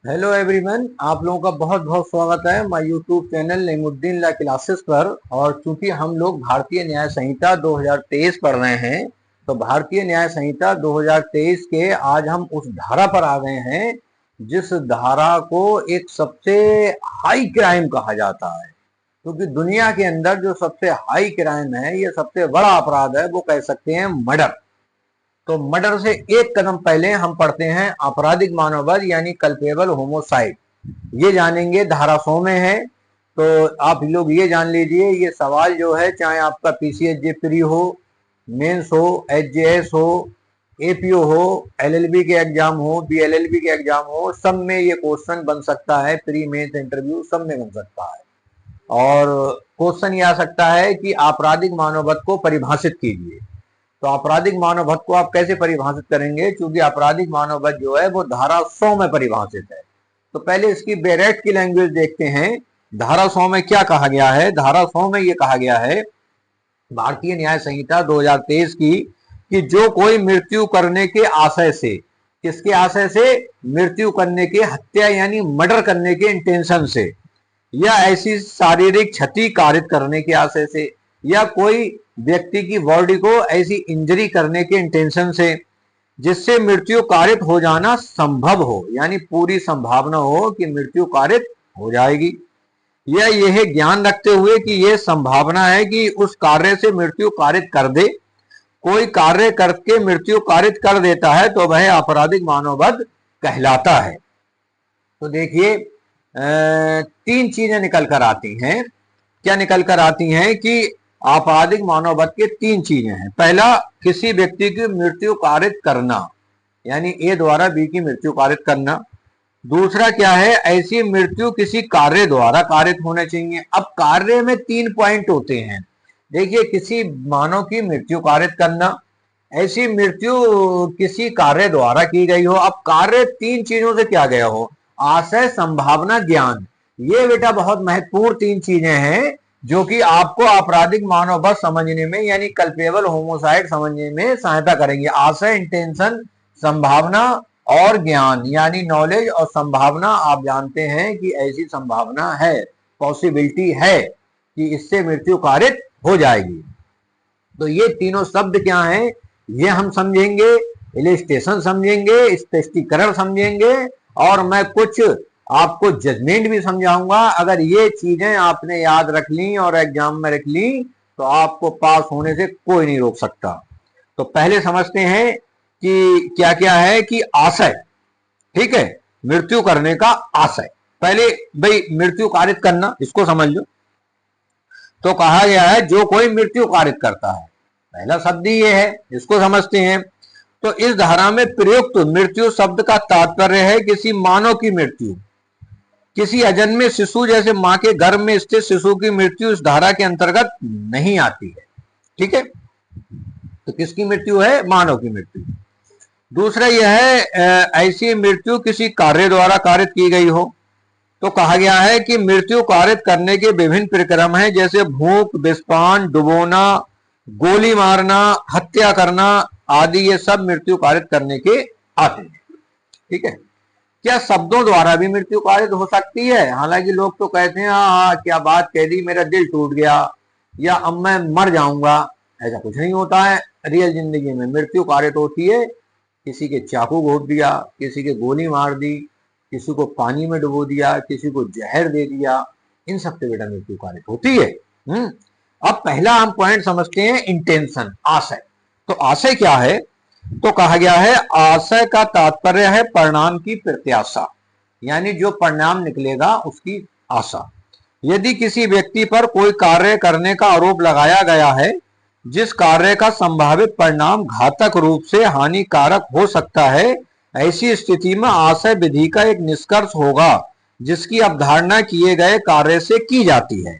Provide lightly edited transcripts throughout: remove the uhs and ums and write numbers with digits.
Hello everyone, आप लोगों का बहुत बहुत स्वागत है my YouTube channel Naimuddin law classes पर। और चूंकि हम लोग भारतीय न्याय संहिता 2023 पढ़ रहे हैं, तो भारतीय न्याय संहिता 2023 के आज हम उस धारा पर आ गए हैं जिस धारा को एक सबसे हाई क्राइम कहा जाता है। क्योंकि दुनिया के अंदर जो सबसे हाई क्राइम है, ये सबसे बड़ा अपराध है, वो कह सकते हैं मर्डर। तो मर्डर से एक कदम पहले हम पढ़ते हैं आपराधिक मानववध यानी कल्पेबल होमोसाइड। ये जानेंगे, धारा 100 में है। तो आप लोग ये जान लीजिए, ये सवाल जो है, चाहे आपका पीसीएसजे प्री हो, मेंस हो, एचजेएस हो, एपीओ हो, एलएलबी के एग्जाम हो, बीएलएलबी के एग्जाम हो, सब में ये क्वेश्चन बन सकता है। प्री मेंस इंटरव्यू सब में बन सकता है। और क्वेश्चन ये आ सकता है कि आपराधिक मानववध को परिभाषित कीजिए। तो आपराधिक मानववध को आप कैसे परिभाषित करेंगे? क्योंकि आपराधिक मानववध जो है वो धारा 100 में परिभाषित है। तो पहले इसकी बेरेट की लैंग्वेज देखते हैं। धारा 100 में क्या कहा गया है? धारा 100 में ये कहा गया है, भारतीय न्याय संहिता 2023 की, कि जो कोई मृत्यु करने के आशय से, किसके आशय से? मृत्यु करने के, हत्या यानी मर्डर करने के इंटेंशन से, या ऐसी शारीरिक क्षति कारित करने के आशय से, या कोई व्यक्ति की बॉडी को ऐसी इंजरी करने के इंटेंशन से जिससे मृत्यु कारित हो जाना संभव हो, यानी पूरी संभावना हो कि मृत्यु कारित हो जाएगी, या यह ज्ञान रखते हुए कि यह संभावना है कि उस कार्य से मृत्यु कारित कर दे। कोई कार्य करके मृत्यु कारित कर देता है तो वह आपराधिक मानववध कहलाता है। तो देखिए, 3 चीजें निकल कर आती हैं। क्या निकल कर आती हैं? कि आपराधिक मानववध के 3 चीजें हैं। पहला, किसी व्यक्ति की मृत्यु कारित करना, यानी ए द्वारा बी की मृत्यु कारित करना। दूसरा क्या है? ऐसी मृत्यु किसी कार्य द्वारा कारित होना चाहिए। अब कार्य में 3 पॉइंट होते हैं। देखिए, किसी मानव की मृत्यु कारित करना, ऐसी मृत्यु किसी कार्य द्वारा की गई हो। अब कार्य 3 चीजों से किया गया हो: आशय, संभावना, ज्ञान। ये बेटा बहुत महत्वपूर्ण 3 चीजें हैं जो कि आपको आपराधिक मानववध समझने में, यानी कल्पेबल होमोसाइड समझने में सहायता करेंगे। आशय, इंटेंशन, संभावना और ज्ञान, यानी नॉलेज और संभावना। आप जानते हैं कि ऐसी संभावना है, पॉसिबिलिटी है कि इससे मृत्यु कारित हो जाएगी। तो ये तीनों शब्द क्या हैं, ये हम समझेंगे। इलिस्ट्रेशन समझेंगे, स्पष्टीकरण समझेंगे, और मैं कुछ आपको जजमेंट भी समझाऊंगा। अगर ये चीजें आपने याद रख ली और एग्जाम में रख ली तो आपको पास होने से कोई नहीं रोक सकता। तो पहले समझते हैं कि क्या क्या है। कि आशय, ठीक है, मृत्यु करने का आशय। पहले भाई मृत्यु कारित करना, इसको समझ लो। तो कहा गया है जो कोई मृत्यु कारित करता है, पहला शब्द ही ये है, इसको समझते हैं। तो इस धारा में प्रयुक्त मृत्यु शब्द का तात्पर्य है किसी मानव की मृत्यु। किसी अजन्मे शिशु जैसे मां के गर्भ में स्थित शिशु की मृत्यु इस धारा के अंतर्गत नहीं आती है। ठीक है, तो किसकी मृत्यु है? मानव की मृत्यु। दूसरा यह है, ऐसी मृत्यु किसी कार्य द्वारा कारित की गई हो। तो कहा गया है कि मृत्यु कारित करने के विभिन्न प्रक्रम हैं, जैसे भूख, विषपान, डुबोना, गोली मारना, हत्या करना आदि। ये सब मृत्यु कारित करने के आते हैं। ठीक है, क्या शब्दों द्वारा भी मृत्यु कारित हो सकती है? हालांकि लोग तो कहते हैं हाँ क्या बात कह दी, मेरा दिल टूट गया, या अब मैं मर जाऊंगा। ऐसा कुछ नहीं होता है। रियल जिंदगी में मृत्यु कारित होती है। किसी के चाकू घोंप दिया, किसी के गोली मार दी, किसी को पानी में डुबो दिया, किसी को जहर दे दिया, इन सब से बेटा मृत्यु कारित होती है। अब पहला हम पॉइंट समझते हैं, इंटेंशन, आशय। तो आशय क्या है? तो कहा गया है आशय का तात्पर्य है परिणाम की प्रत्याशा, यानी जो परिणाम निकलेगा उसकी आशा। यदि किसी व्यक्ति पर कोई कार्य करने का आरोप लगाया गया है जिस कार्य का संभावित परिणाम घातक रूप से हानिकारक हो सकता है, ऐसी स्थिति में आशय विधि का एक निष्कर्ष होगा जिसकी अवधारणा किए गए कार्य से की जाती है।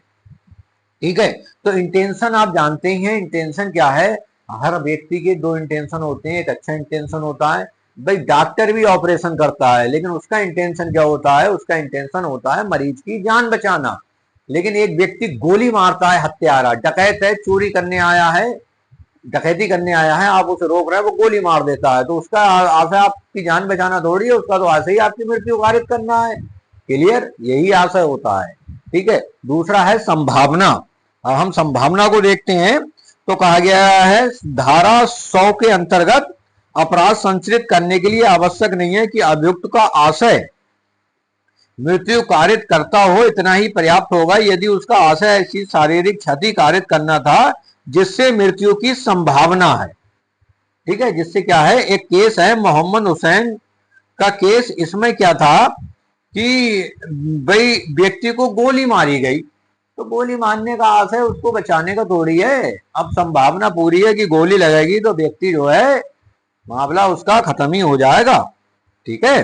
ठीक है, तो इंटेंशन आप जानते ही हैं। इंटेंशन क्या है? हर व्यक्ति के 2 इंटेंशन होते हैं। एक अच्छा इंटेंशन होता है, भाई डॉक्टर भी ऑपरेशन करता है, लेकिन उसका इंटेंशन क्या होता है? उसका इंटेंशन होता है मरीज की जान बचाना। लेकिन एक व्यक्ति गोली मारता है, हत्यारा, डकैत है, चोरी करने आया है, डकैती करने आया है, आप उसे रोक रहे हैं, वो गोली मार देता है, तो उसका आशय आपकी जान बचाना थोड़ी है, उसका तो आशय ही आपकी मृत्यु कारित करना है। क्लियर, यही आशय होता है। ठीक है। दूसरा है संभावना। अब हम संभावना को देखते हैं तो कहा गया है धारा 100 के अंतर्गत अपराध संचरित करने के लिए आवश्यक नहीं है कि अभियुक्त का आशय मृत्यु कारित करता हो, इतना ही पर्याप्त होगा यदि उसका आशय ऐसी शारीरिक क्षति कारित करना था जिससे मृत्यु की संभावना है। ठीक है। जिससे क्या है, एक केस है मोहम्मद हुसैन का केस, इसमें क्या था कि भाई व्यक्ति को गोली मारी गई, तो गोली मारने का आशय उसको बचाने का थोड़ी है। अब संभावना पूरी है कि गोली लगेगी तो व्यक्ति जो है मामला उसका खत्म ही हो जाएगा। ठीक है।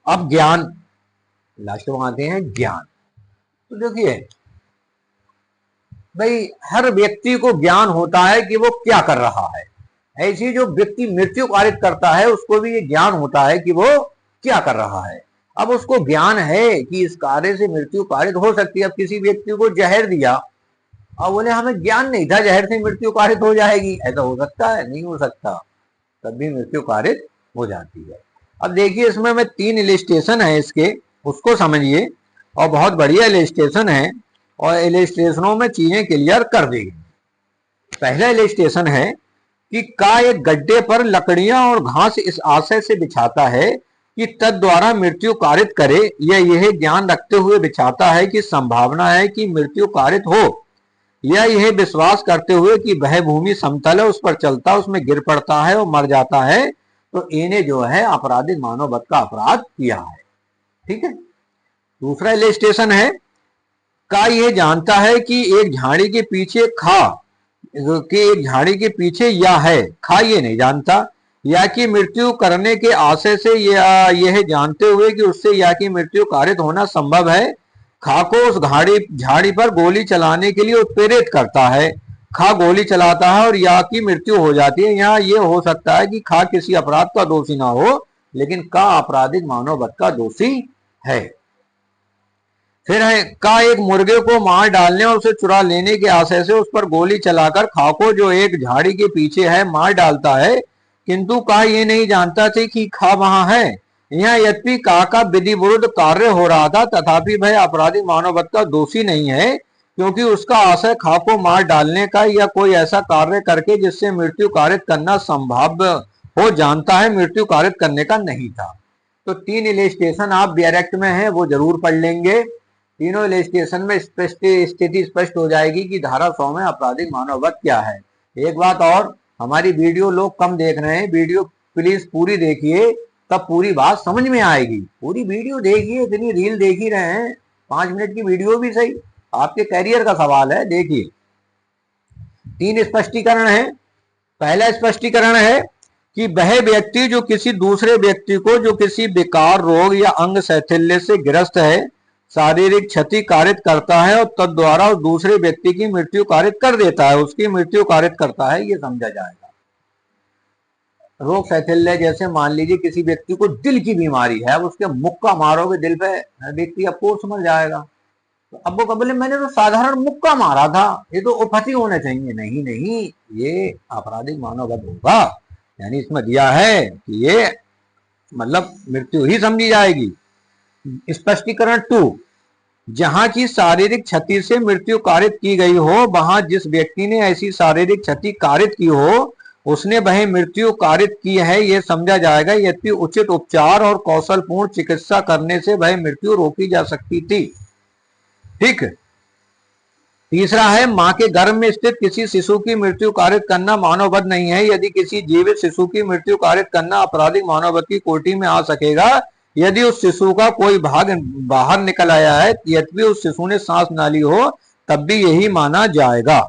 अब ज्ञान, लास्ट में आते हैं ज्ञान। तो देखिए भाई हर व्यक्ति को ज्ञान होता है कि वो क्या कर रहा है। ऐसी जो व्यक्ति मृत्यु कारित करता है उसको भी ये ज्ञान होता है कि वो क्या कर रहा है। अब उसको ज्ञान है कि इस कार्य से मृत्यु कारित हो सकती है। अब किसी व्यक्ति को जहर दिया, अब बोले हमें ज्ञान नहीं था जहर से मृत्यु कारित हो जाएगी, ऐसा हो सकता है? नहीं हो सकता, तब भी मृत्यु कारित हो जाती है। अब देखिए इसमें मैं 3 इलिस्ट्रेशन है इसके, उसको समझिए, और बहुत बढ़िया इलिस्ट्रेशन है और इलिस्ट्रेशनों में चीजें क्लियर कर देगी। पहला इलिस्ट्रेशन है कि का एक गड्ढे पर लकड़ियां और घास इस आशय से बिछाता है कि तद द्वारा मृत्यु कारित करे, यह ज्ञान रखते हुए बिछाता है कि संभावना है कि मृत्यु कारित हो, या यह विश्वास करते हुए कि वह भूमि समतल है, उस पर चलता उसमें गिर पड़ता है और मर जाता है, तो इन्हें जो है आपराधिक मानववध का अपराध किया है। ठीक है। दूसरा इलिस्ट्रेशन है का यह जानता है कि एक झाड़ी के पीछे एक झाड़ी के पीछे या है, खा ये नहीं जानता, या कि मृत्यु करने के आशय से यह जानते हुए कि उससे या की मृत्यु कारित होना संभव है, खा को उस झाड़ी पर गोली चलाने के लिए उत्प्रेरित करता है। खा गोली चलाता है और या की मृत्यु हो जाती है। यहाँ ये हो सकता है कि खा किसी अपराध का दोषी ना हो, लेकिन का आपराधिक मानववध का दोषी है। फिर है का एक मुर्गे को मार डालने और उसे चुरा लेने के आशय से उस पर गोली चलाकर खा को, जो एक झाड़ी के पीछे है, मार डालता है, किंतु का ये नहीं जानता था कि खा वहां है। यहाँ यद्यपि का विधि विरुद्ध कार्य हो रहा था, तथापि वह आपराधिक मानववध का दोषी नहीं है, क्योंकि उसका आशय खा को मार डालने का या कोई ऐसा कार्य करके जिससे मृत्यु कारित करना संभव हो जानता है, मृत्यु कारित करने का नहीं था। तो 3 इलिस्ट्रेशन आप डायरेक्ट में है वो जरूर पढ़ लेंगे। तीनों इलिस्ट्रेशन में स्थिति स्पष्ट हो जाएगी कि धारा 100 में आपराधिक मानववध क्या है। एक बात और, हमारी वीडियो लोग कम देख रहे हैं, वीडियो प्लीज पूरी देखिए, तब पूरी बात समझ में आएगी। पूरी वीडियो देखिए, इतनी रील देख ही रहे हैं, 5 मिनट की वीडियो भी सही, आपके कैरियर का सवाल है। देखिए 3 स्पष्टीकरण है। पहला स्पष्टीकरण है कि वह व्यक्ति जो किसी दूसरे व्यक्ति को जो किसी विकार, रोग या अंग शैथिल्य से ग्रस्त है शारीरिक क्षति कारित करता है और तद्वारा उस दूसरे व्यक्ति की मृत्यु कारित कर देता है, उसकी मृत्यु कारित करता है, ये समझा जाएगा। रोग शैथिल्य जैसे मान लीजिए किसी व्यक्ति को दिल की बीमारी है, अब उसके मुक्का मारोगे दिल पे, व्यक्ति अब कोर्स मर जाएगा। तो अब वो बोले मैंने तो साधारण मुक्का मारा था, ये तो उपहति होने चाहिए। नहीं नहीं, ये आपराधिक मानववध होगा। यानी इसमें दिया है कि ये मतलब मृत्यु ही समझी जाएगी। स्पष्टीकरण 2, जहां की शारीरिक क्षति से मृत्यु कारित की गई हो, वहां जिस व्यक्ति ने ऐसी शारीरिक क्षति कारित की हो उसने वह मृत्यु कारित की है, यह समझा जाएगा, यद्यपि उचित उपचार और कौशलपूर्ण चिकित्सा करने से वह मृत्यु रोकी जा सकती थी। ठीक। तीसरा है मां के गर्भ में स्थित किसी शिशु की मृत्यु कारित करना मानववध नहीं है। यदि किसी जीवित शिशु की मृत्यु कारित करना आपराधिक मानववध की कोटि में आ सकेगा यदि उस शिशु का कोई भाग बाहर निकल आया है, यद्यपि उस शिशु ने सांस ना ली हो, तब भी यही माना जाएगा।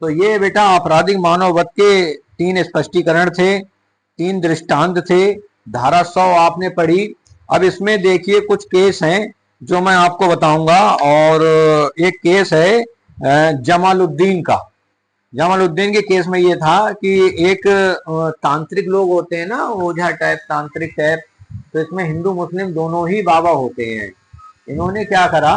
तो ये बेटा आपराधिक मानववध के 3 स्पष्टीकरण थे, 3 दृष्टांत थे। धारा 100 आपने पढ़ी। अब इसमें देखिए कुछ केस हैं जो मैं आपको बताऊंगा, और एक केस है जमालुद्दीन का। जमालुद्दीन के केस में ये था कि एक तांत्रिक लोग होते हैं ना, ओझा टाइप, तांत्रिक टाइप, तो इसमें हिंदू मुस्लिम दोनों ही बाबा होते हैं। इन्होंने क्या करा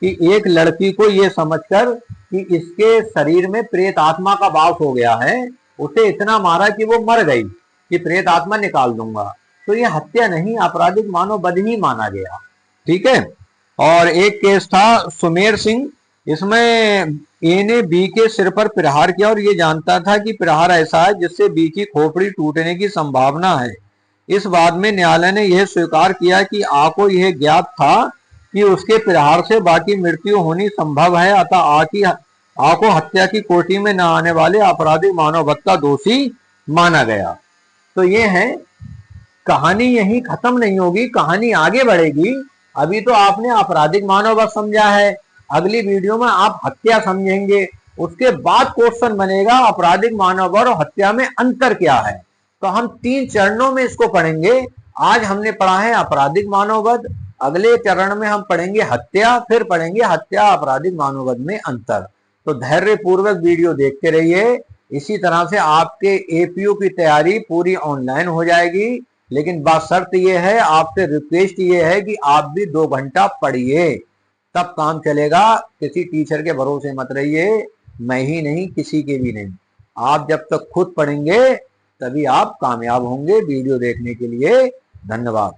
कि एक लड़की को ये समझकर कि इसके शरीर में प्रेत आत्मा का वास हो गया है, उसे इतना मारा कि वो मर गई, कि प्रेत आत्मा निकाल दूंगा, तो ये हत्या नहीं, आपराधिक मानव वध ही माना गया। ठीक है। और एक केस था सुमेर सिंह, इसमें ए ने बी के सिर पर प्रहार किया और ये जानता था कि प्रहार ऐसा है जिससे बी की खोपड़ी टूटने की संभावना है। इस बात में न्यायालय ने यह स्वीकार किया कि आ को यह ज्ञात था कि उसके प्रहार से बाकी मृत्यु होनी संभव है, अतः आ को हत्या की कोटि में न आने वाले आपराधिक मानव वध का दोषी माना गया। तो ये है, कहानी यही खत्म नहीं होगी, कहानी आगे बढ़ेगी। अभी तो आपने आपराधिक मानव वध समझा है, अगली वीडियो में आप हत्या समझेंगे, उसके बाद क्वेश्चन बनेगा आपराधिक मानव वध और हत्या में अंतर क्या है। तो हम 3 चरणों में इसको पढ़ेंगे। आज हमने पढ़ा है आपराधिक मानव वध, अगले चरण में हम पढ़ेंगे हत्या, फिर पढ़ेंगे हत्या आपराधिक मानव वध में अंतर। तो धैर्य पूर्वक वीडियो देखते रहिए। इसी तरह से आपके एपीयू की तैयारी पूरी ऑनलाइन हो जाएगी, लेकिन बात शर्त यह है, आपसे रिक्वेस्ट ये है कि आप भी 2 घंटा पढ़िए, तब काम चलेगा। किसी टीचर के भरोसे मत रहिए, मैं ही नहीं, किसी के भी नहीं। आप जब तक खुद पढ़ेंगे तभी आप कामयाब होंगे। वीडियो देखने के लिए धन्यवाद।